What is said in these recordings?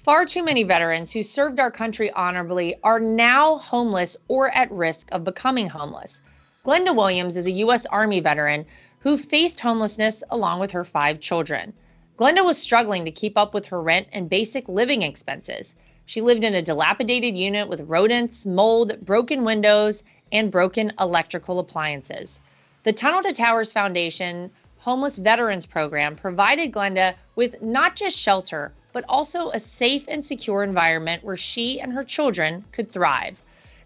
Far too many veterans who served our country honorably are now homeless or at risk of becoming homeless. Glenda Williams is a U.S. Army veteran who faced homelessness along with her 5 children. Glenda was struggling to keep up with her rent and basic living expenses. She lived in a dilapidated unit with rodents, mold, broken windows, and broken electrical appliances. The Tunnel to Towers Foundation Homeless Veterans Program provided Glenda with not just shelter, but also a safe and secure environment where she and her children could thrive.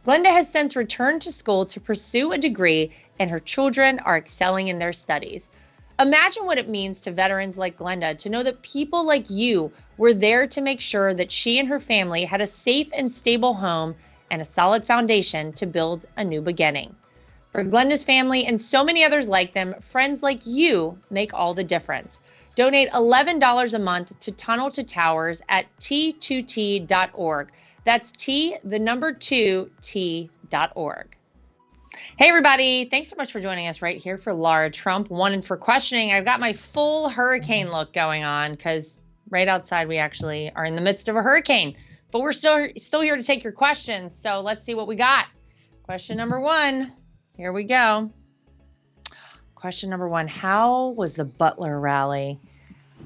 Glenda has since returned to school to pursue a degree, and her children are excelling in their studies. Imagine what it means to veterans like Glenda to know that people like you were there to make sure that she and her family had a safe and stable home and a solid foundation to build a new beginning. For Glenda's family and so many others like them, friends like you make all the difference. Donate $11 a month to Tunnel to Towers at t2t.org. That's T2T.org. Hey everybody, thanks so much for joining us right here for Lara Trump Wanted for Questioning. I've got my full hurricane look going on because right outside we actually are in the midst of a hurricane, but we're still here to take your questions. So let's see what we got. Question number 1, here we go. Question number 1, how was the Butler rally?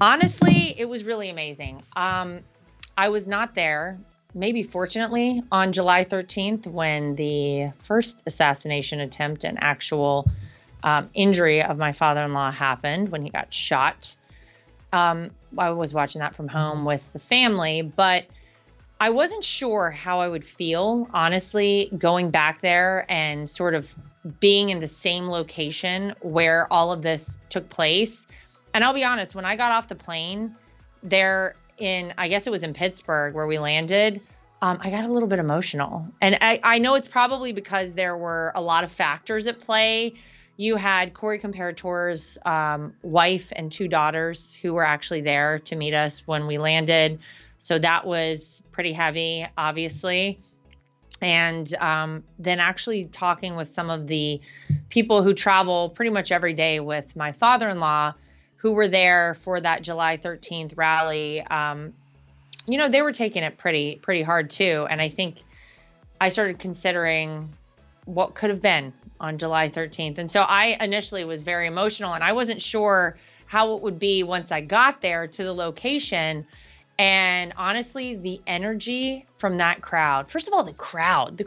Honestly, it was really amazing. I was not there. Maybe fortunately, on July 13th, when the first assassination attempt and actual injury of my father-in-law happened, when he got shot. I was watching that from home with the family, but I wasn't sure how I would feel, honestly, going back there and sort of being in the same location where all of this took place. And I'll be honest, when I got off the plane there I guess it was in Pittsburgh where we landed, I got a little bit emotional. And I know it's probably because there were a lot of factors at play. You had Corey Comparator's wife and 2 daughters who were actually there to meet us when we landed. So that was pretty heavy, obviously. And then actually talking with some of the people who travel pretty much every day with my father-in-law, who were there for that July 13th rally, they were taking it pretty hard too. And I think I started considering what could have been on July 13th. And so I initially was very emotional, and I wasn't sure how it would be once I got there to the location. And honestly, the energy from that crowd, first of all, the crowd,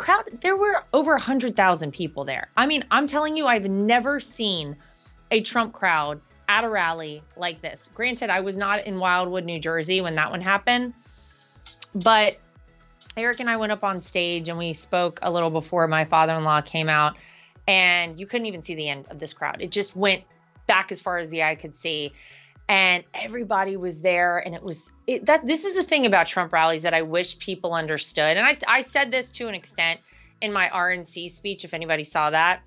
there were over 100,000 people there. I mean, I'm telling you, I've never seen a Trump crowd at a rally like this. Granted, I was not in Wildwood, New Jersey when that one happened, but Eric and I went up on stage and we spoke a little before my father-in-law came out, and you couldn't even see the end of this crowd. It just went back as far as the eye could see, and everybody was there. And this is the thing about Trump rallies that I wish people understood. And I said this to an extent in my RNC speech, if anybody saw that.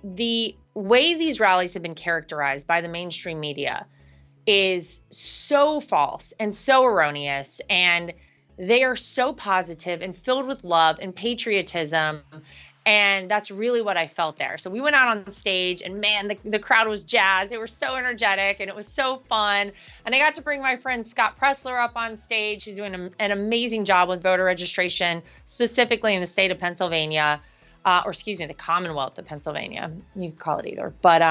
The way these rallies have been characterized by the mainstream media is so false and so erroneous, and they are so positive and filled with love and patriotism, and that's really what I felt there. So we went out on stage, and man, the crowd was jazzed. They were so energetic, and it was so fun. And I got to bring my friend Scott Pressler up on stage, who's doing an amazing job with voter registration, specifically in the state of Pennsylvania. The Commonwealth of Pennsylvania. You could call it either. But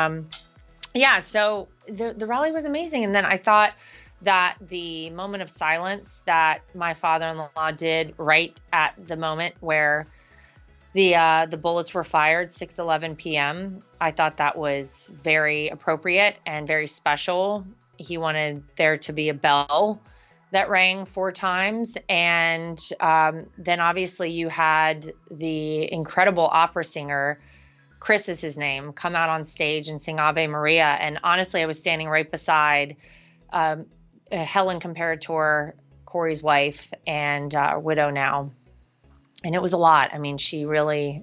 so the rally was amazing. And then I thought that the moment of silence that my father-in-law did right at the moment where the bullets were fired, 6:11 p.m., I thought that was very appropriate and very special. He wanted there to be a bell that rang 4 times. And then obviously you had the incredible opera singer, Chris is his name, come out on stage and sing Ave Maria. And honestly, I was standing right beside Helen Comparator, Corey's wife, and widow now. And it was a lot. I mean, she really,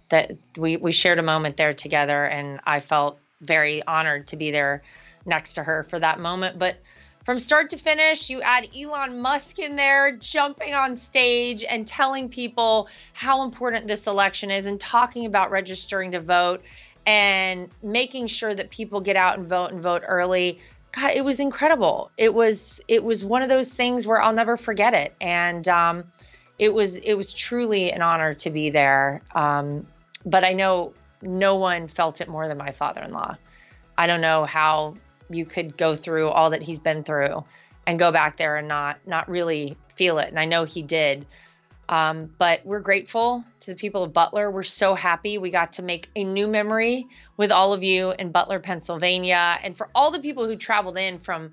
that we shared a moment there together, and I felt very honored to be there next to her for that moment. But from start to finish, you add Elon Musk in there, jumping on stage and telling people how important this election is, and talking about registering to vote and making sure that people get out and vote early. God, it was incredible. It was one of those things where I'll never forget it. And it was truly an honor to be there. But I know no one felt it more than my father-in-law. I don't know how you could go through all that he's been through and go back there and not really feel it. And I know he did. But we're grateful to the people of Butler. We're so happy we got to make a new memory with all of you in Butler, Pennsylvania, and for all the people who traveled in from,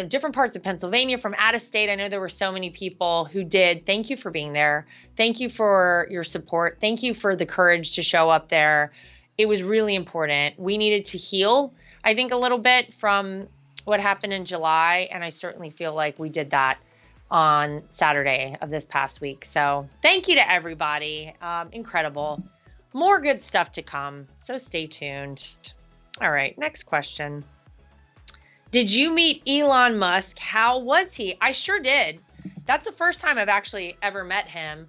different parts of Pennsylvania, from out of state. I know there were so many people who did. Thank you for being there. Thank you for your support. Thank you for the courage to show up there. It was really important. We needed to heal, I think, a little bit from what happened in July, and I certainly feel like we did that on Saturday of this past week. So thank you to everybody. Incredible. More good stuff to come. So stay tuned. All right, next question. Did you meet Elon Musk? How was he? I sure did. That's the first time I've actually ever met him.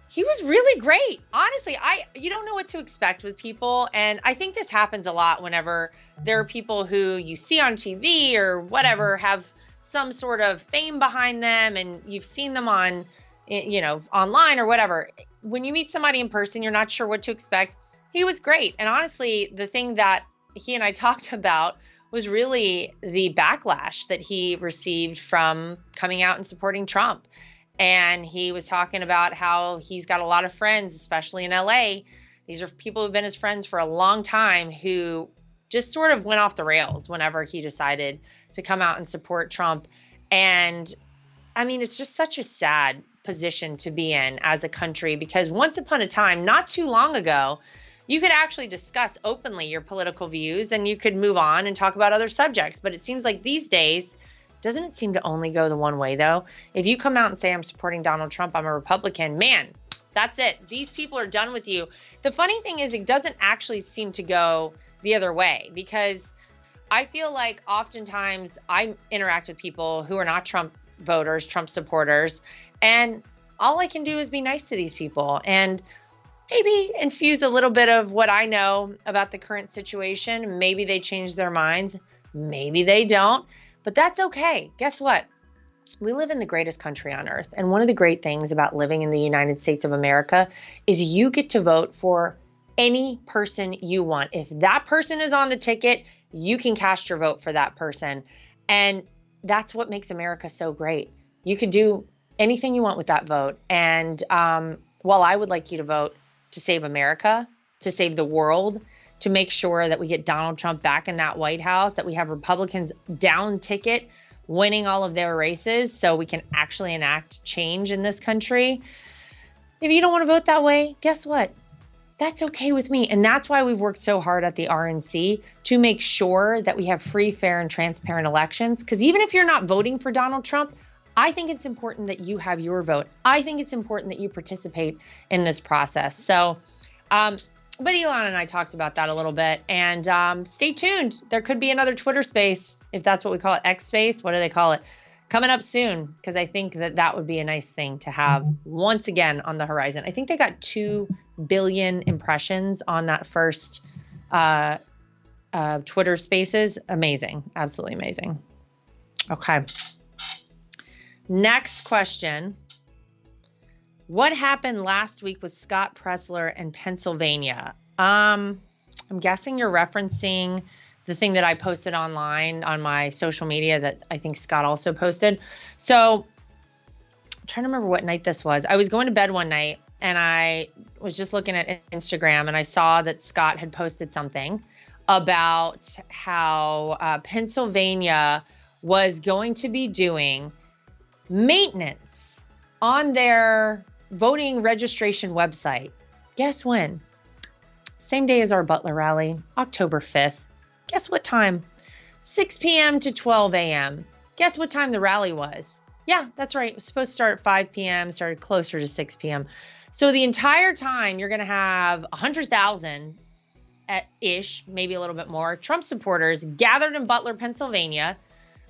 He was really great. Honestly, you don't know what to expect with people. And I think this happens a lot whenever there are people who you see on TV or whatever have some sort of fame behind them and you've seen them on, online or whatever. When you meet somebody in person, you're not sure what to expect. He was great. And honestly, the thing that he and I talked about was really the backlash that he received from coming out and supporting Trump. And he was talking about how he's got a lot of friends, especially in LA. These are people who've been his friends for a long time who just sort of went off the rails whenever he decided to come out and support Trump. And I mean, it's just such a sad position to be in as a country, because once upon a time, not too long ago, you could actually discuss openly your political views and you could move on and talk about other subjects. But it seems like these days, doesn't it seem to only go the one way though? If you come out and say, I'm supporting Donald Trump, I'm a Republican, man, that's it. These people are done with you. The funny thing is, it doesn't actually seem to go the other way, because I feel like oftentimes I interact with people who are not Trump voters, Trump supporters, and all I can do is be nice to these people and maybe infuse a little bit of what I know about the current situation. Maybe they change their minds. Maybe they don't, but that's okay. Guess what? We live in the greatest country on earth. And one of the great things about living in the United States of America is you get to vote for any person you want. If that person is on the ticket, you can cast your vote for that person. And that's what makes America so great. You could do anything you want with that vote. And while I would like you to vote to save America, to save the world, to make sure that we get Donald Trump back in that White House, that we have Republicans down ticket winning all of their races so we can actually enact change in this country. If you don't want to vote that way, guess what? That's okay with me. And that's why we've worked so hard at the RNC to make sure that we have free, fair, and transparent elections. Because even if you're not voting for Donald Trump, I think it's important that you have your vote. I think it's important that you participate in this process. So, but Elon and I talked about that a little bit, and stay tuned. There could be another Twitter space, if that's what we call it, X space. What do they call it? Coming up soon, because I think that would be a nice thing to have once again on the horizon. I think they got 2 billion impressions on that first Twitter spaces. Amazing. Absolutely amazing. Okay. Next question. What happened last week with Scott Presler in Pennsylvania? I'm guessing you're referencing the thing that I posted online on my social media that I think Scott also posted. So I'm trying to remember what night this was. I was going to bed one night and I was just looking at Instagram and I saw that Scott had posted something about how Pennsylvania was going to be doing maintenance on their voting registration website. Guess when? Same day as our Butler rally, October 5th. Guess what time? 6 p.m. to 12 a.m. Guess what time the rally was? Yeah, that's right. It was supposed to start at 5 p.m., started closer to 6 p.m. So the entire time you're going to have 100,000 ish, maybe a little bit more, Trump supporters gathered in Butler, Pennsylvania,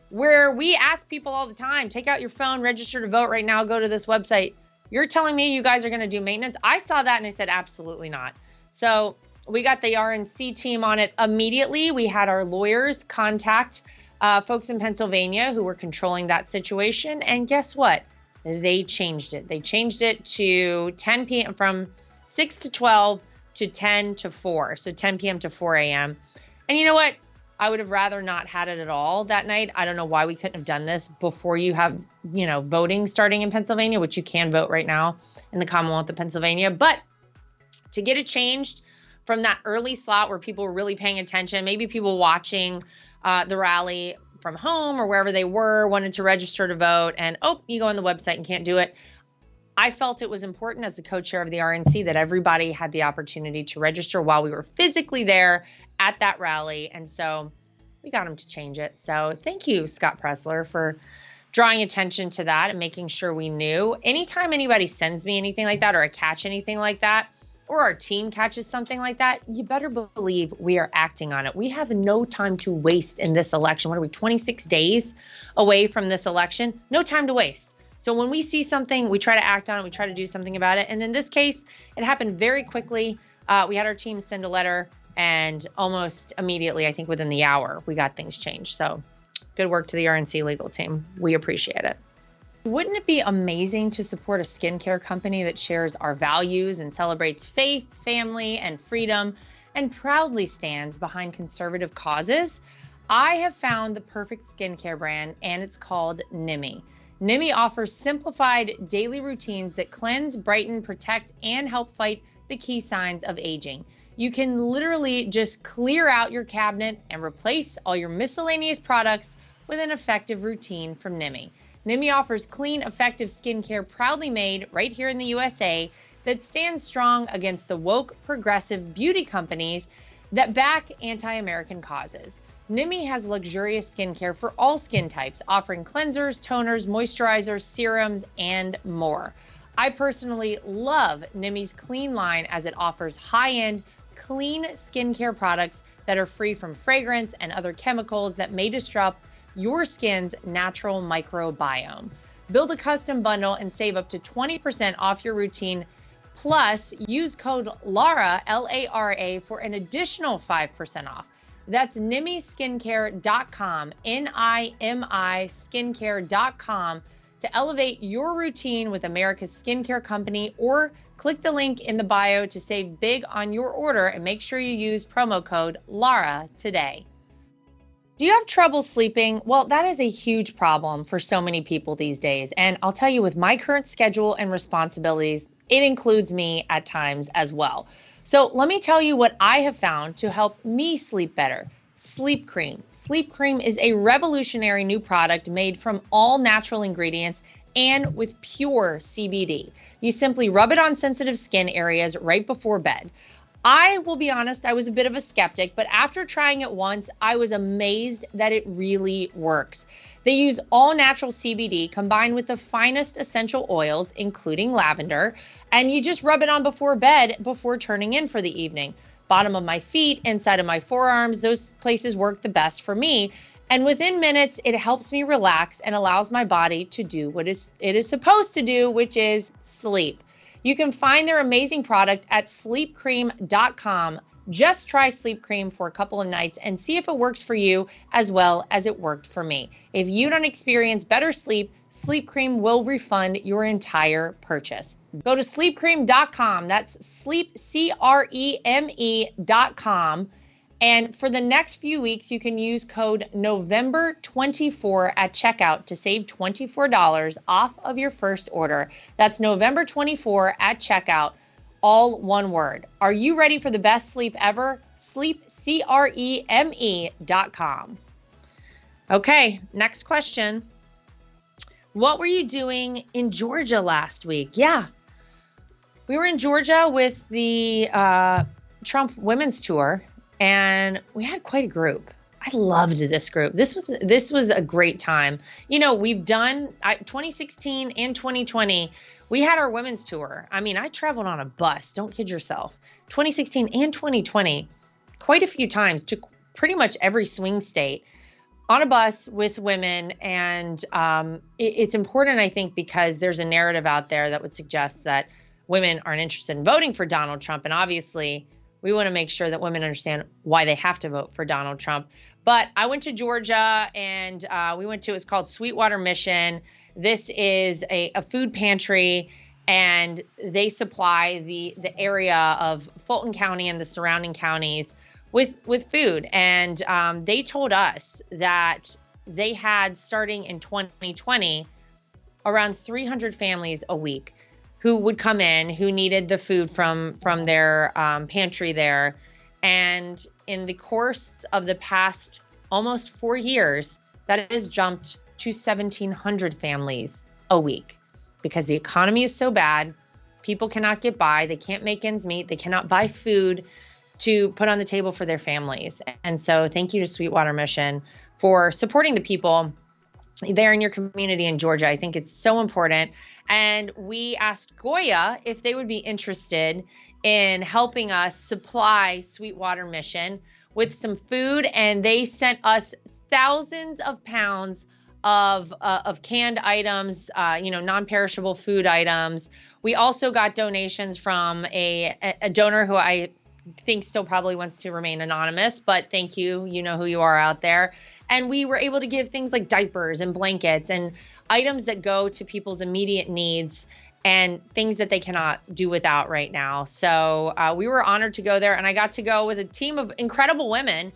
where we ask people all the time, take out your phone, register to vote right now, go to this website. You're telling me you guys are going to do maintenance? I saw that and I said, absolutely not. So we got the RNC team on it immediately. We had our lawyers contact folks in Pennsylvania who were controlling that situation. And guess what? They changed it. They changed it to 10 p.m. from 6 to 12 to 10 to 4. So 10 p.m. to 4 a.m. And you know what? I would have rather not had it at all that night. I don't know why we couldn't have done this before you have, voting starting in Pennsylvania, which you can vote right now in the Commonwealth of Pennsylvania. But to get it changed from that early slot where people were really paying attention, maybe people watching the rally from home or wherever they were, wanted to register to vote, and you go on the website and can't do it. I felt it was important as the co-chair of the RNC that everybody had the opportunity to register while we were physically there at that rally. And so we got them to change it. So thank you, Scott Pressler, for drawing attention to that and making sure we knew. Anytime anybody sends me anything like that, or I catch anything like that, or our team catches something like that, you better believe we are acting on it. We have no time to waste in this election. What are we, 26 days away from this election? No time to waste. So when we see something, we try to act on it. We try to do something about it. And in this case, it happened very quickly. We had our team send a letter, and almost immediately, I think within the hour, we got things changed. So good work to the RNC legal team. We appreciate it. Wouldn't it be amazing to support a skincare company that shares our values and celebrates faith, family, and freedom, and proudly stands behind conservative causes? I have found the perfect skincare brand, and it's called Nimi. Nimi offers simplified daily routines that cleanse, brighten, protect, and help fight the key signs of aging. You can literally just clear out your cabinet and replace all your miscellaneous products with an effective routine from Nimi. Nimi offers clean, effective skincare proudly made right here in the USA that stands strong against the woke, progressive beauty companies that back anti-American causes. Nimi has luxurious skincare for all skin types, offering cleansers, toners, moisturizers, serums, and more. I personally love Nimi's clean line as it offers high-end, clean skincare products that are free from fragrance and other chemicals that may disrupt your skin's natural microbiome. Build a custom bundle and save up to 20% off your routine. Plus, use code LARA, L-A-R-A, for an additional 5% off. That's NimiSkincare.com, N-I-M-I skincare.com, to elevate your routine with America's skincare company, or click the link in the bio to save big on your order, and make sure you use promo code LARA today. Do you have trouble sleeping? Well, that is a huge problem for so many people these days. And I'll tell you, with my current schedule and responsibilities, it includes me at times as well. So let me tell you what I have found to help me sleep better. Sleep Cream. Sleep Cream is a revolutionary new product made from all natural ingredients and with pure CBD. You simply rub it on sensitive skin areas right before bed. I will be honest, I was a bit of a skeptic, but after trying it once, I was amazed that it really works. They use all natural CBD combined with the finest essential oils, including lavender, and you just rub it on before bed before turning in for the evening. Bottom of my feet, inside of my forearms, those places work the best for me. And within minutes, it helps me relax and allows my body to do what it is supposed to do, which is sleep. You can find their amazing product at sleepcream.com. Just try Sleep Cream for a couple of nights and see if it works for you as well as it worked for me. If you don't experience better sleep, Sleep Cream will refund your entire purchase. Go to sleepcream.com. That's sleepcreme.com. And for the next few weeks, you can use code November24 at checkout to save $24 off of your first order. That's November24 at checkout, all one word. Are you ready for the best sleep ever? Sleepcreme.com. Okay, next question. What were you doing in Georgia last week? Yeah, we were in Georgia with the Trump Women's Tour, and we had quite a group. I loved this group. This was a great time. You know, we've done 2016 and 2020. We had our women's tour. I mean, I traveled on a bus. Don't kid yourself. 2016 and 2020, quite a few times to pretty much every swing state on a bus with women. And it's important, I think, because there's a narrative out there that would suggest that women aren't interested in voting for Donald Trump. And obviously, We want to make sure that women understand why they have to vote for Donald Trump. But I went to Georgia, and we went to, it's called Sweetwater Mission. This is a food pantry, and they supply the area of Fulton County and the surrounding counties with food. And they told us that they had, starting in 2020, around 300 families a week who would come in, who needed the food from their pantry there. And in the course of the past almost 4 years, that has jumped to 1,700 families a week, because the economy is so bad. People cannot get by. They can't make ends meet. They cannot buy food to put on the table for their families. And so thank you to Sweetwater Mission for supporting the people there in your community in Georgia. I think it's so important. And we asked Goya if they would be interested in helping us supply Sweetwater Mission with some food. And they sent us thousands of pounds of canned items, non-perishable food items. We also got donations from a donor who I think still probably wants to remain anonymous, but thank you. You know who you are out there. And we were able to give things like diapers and blankets and items that go to people's immediate needs and things that they cannot do without right now. So we were honored to go there, and I got to go with a team of incredible women.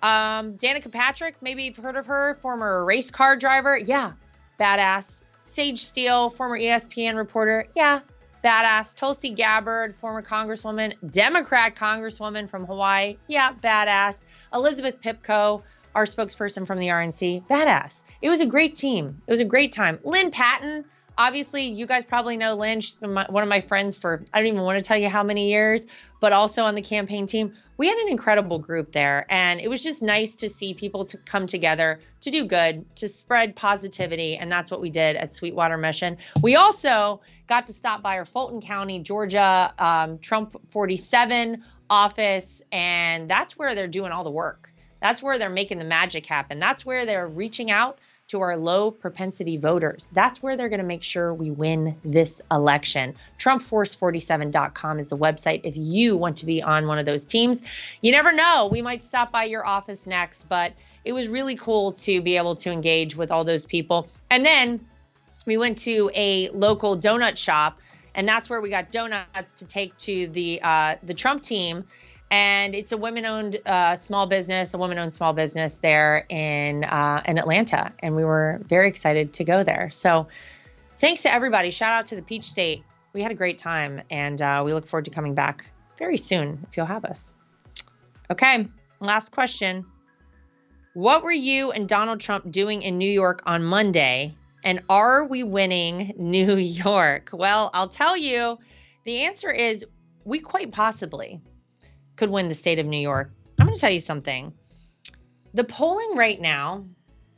Danica Patrick, maybe you've heard of her, former race car driver. Yeah, badass. Sage Steele, former ESPN reporter. Yeah, badass. Tulsi Gabbard, former congresswoman, Democrat congresswoman from Hawaii. Yeah, badass. Elizabeth Pipko, our spokesperson from the RNC. Badass. It was a great team. It was a great time. Lynn Patton, obviously, you guys probably know Lynn. She's been one of my friends for, I don't even want to tell you how many years, but also on the campaign team. We had an incredible group there, and it was just nice to see people to come together to do good, to spread positivity, and that's what we did at Sweetwater Mission. We also got to stop by our Fulton County, Georgia, Trump 47 office, and that's where they're doing all the work. That's where they're making the magic happen. That's where they're reaching out to our low propensity voters. That's where they're going to make sure we win this election. TrumpForce47.com is the website if you want to be on one of those teams. You never know, we might stop by your office next, but it was really cool to be able to engage with all those people. And then we went to a local donut shop, and that's where we got donuts to take to the Trump team. And it's a women-owned small business there in Atlanta. And we were very excited to go there. So thanks to everybody. Shout out to the Peach State. We had a great time, and we look forward to coming back very soon if you'll have us. Okay, last question. What were you and Donald Trump doing in New York on Monday? And are we winning New York? Well, I'll tell you, the answer is we quite possibly could win the state of New York. I'm going to tell you something. The polling right now,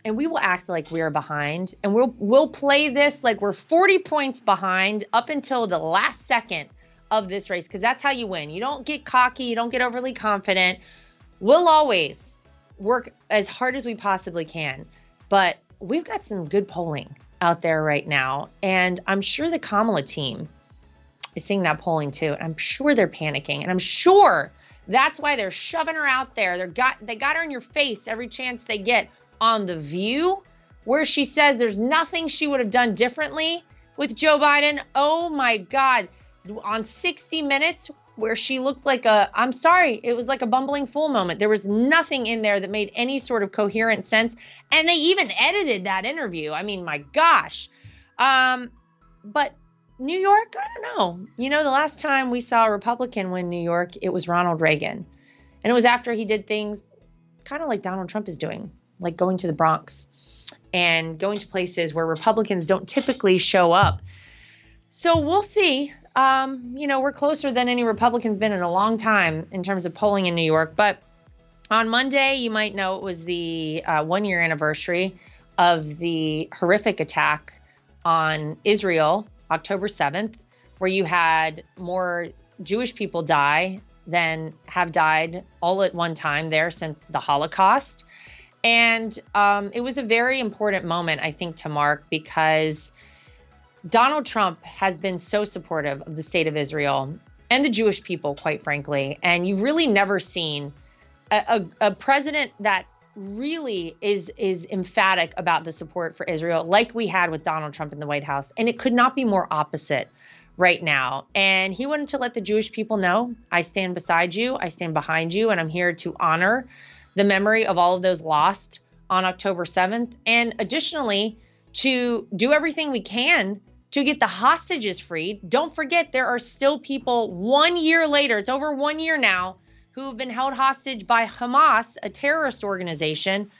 and we will act like we are behind, and we'll play this like we're 40 points behind up until the last second of this race, because that's how you win. You don't get cocky. You don't get overly confident. We'll always work as hard as we possibly can, but we've got some good polling out there right now, and I'm sure the Kamala team is seeing that polling too, and I'm sure they're panicking, and I'm sure that's why they're shoving her out there. They got her in your face every chance they get on The View, where she says there's nothing she would have done differently with Joe Biden. Oh my God. On 60 Minutes, where she looked like I'm sorry, it was like a bumbling fool moment. There was nothing in there that made any sort of coherent sense. And they even edited that interview. I mean, my gosh. But New York, I don't know. You know, the last time we saw a Republican win New York, it was Ronald Reagan. And it was after he did things kind of like Donald Trump is doing, like going to the Bronx and going to places where Republicans don't typically show up. So we'll see. We're closer than any Republican's been in a long time in terms of polling in New York. But on Monday, you might know it was the 1-year anniversary of the horrific attack on Israel, October 7th, where you had more Jewish people die than have died all at one time there since the Holocaust. And it was a very important moment, I think, to mark, because Donald Trump has been so supportive of the state of Israel. and the Jewish people, quite frankly. And you've really never seen a president that really is emphatic about the support for Israel like we had with Donald Trump in the White House. And it could not be more opposite right now. And he wanted to let the Jewish people know, I stand beside you, I stand behind you, and I'm here to honor the memory of all of those lost on October 7th. And additionally, to do everything we can to get the hostages freed. Don't forget, there are still people 1 year later, it's over 1 year now, who have been held hostage by Hamas, a terrorist organization.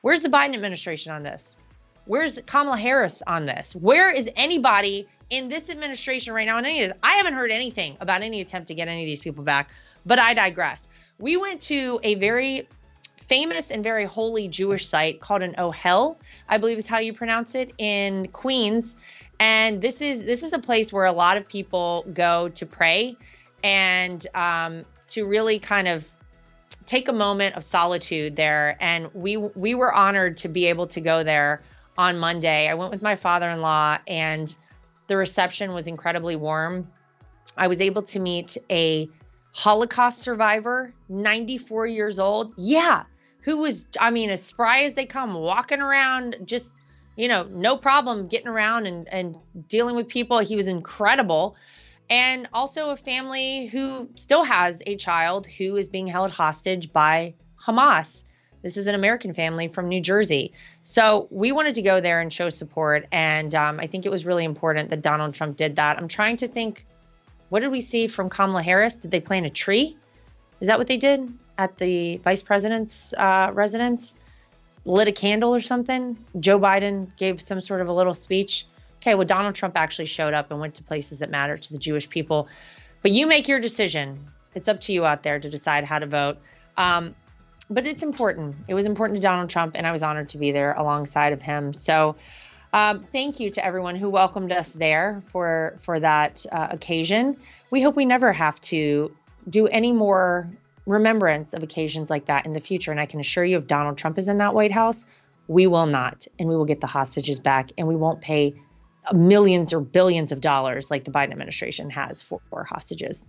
Where's the Biden administration on this? Where's Kamala Harris on this? Where is anybody in this administration right now on any of this? I haven't heard anything about any attempt to get any of these people back, but I digress. We went to a very famous and very holy Jewish site called an Ohel, I believe is how you pronounce it, in Queens. And this is a place where a lot of people go to pray and to really kind of take a moment of solitude there. And we were honored to be able to go there on Monday. I went with my father-in-law, and the reception was incredibly warm. I was able to meet a Holocaust survivor, 94 years old. Yeah, who was, as spry as they come, walking around, just, no problem getting around and dealing with people. He was incredible. And also a family who still has a child who is being held hostage by Hamas. This is an American family from New Jersey. So we wanted to go there and show support. And I think it was really important that Donald Trump did that. I'm trying to think, what did we see from Kamala Harris? Did they plant a tree? Is that what they did at the vice president's residence? Lit a candle or something? Joe Biden gave some sort of a little speech. Okay, well, Donald Trump actually showed up and went to places that matter to the Jewish people. But you make your decision. It's up to you out there to decide how to vote. But it's important. It was important to Donald Trump, and I was honored to be there alongside of him. So thank you to everyone who welcomed us there for that occasion. We hope we never have to do any more remembrance of occasions like that in the future. And I can assure you, if Donald Trump is in that White House, we will not. And we will get the hostages back, and we won't pay millions or billions of dollars like the Biden administration has for hostages.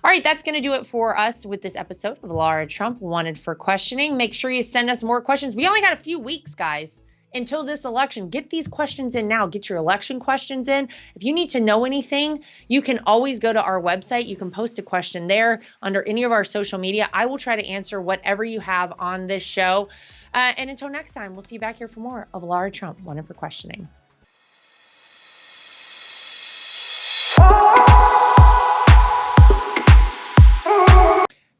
All right, that's going to do it for us with this episode of Lara Trump Wanted for Questioning. Make sure you send us more questions. We only got a few weeks, guys, until this election. Get these questions in now. Get your election questions in. If you need to know anything, you can always go to our website. You can post a question there under any of our social media. I will try to answer whatever you have on this show. And until next time, we'll see you back here for more of Lara Trump Wanted for Questioning.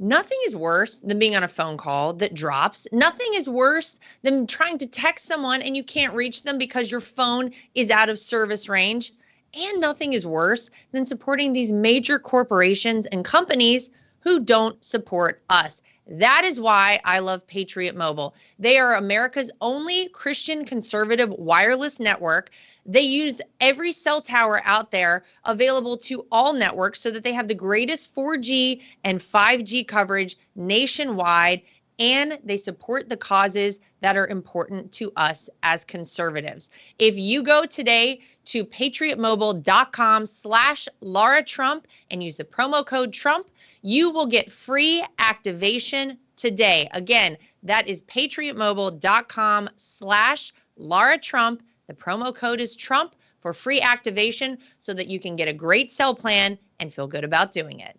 Nothing is worse than being on a phone call that drops. Nothing is worse than trying to text someone and you can't reach them because your phone is out of service range. And nothing is worse than supporting these major corporations and companies who don't support us. That is why I love Patriot Mobile. They are America's only Christian conservative wireless network. They use every cell tower out there available to all networks so that they have the greatest 4G and 5G coverage nationwide, and they support the causes that are important to us as conservatives. If you go today to patriotmobile.com/Lara Trump and use the promo code Trump, you will get free activation today. Again, that is patriotmobile.com/Lara Trump. The promo code is Trump for free activation so that you can get a great cell plan and feel good about doing it.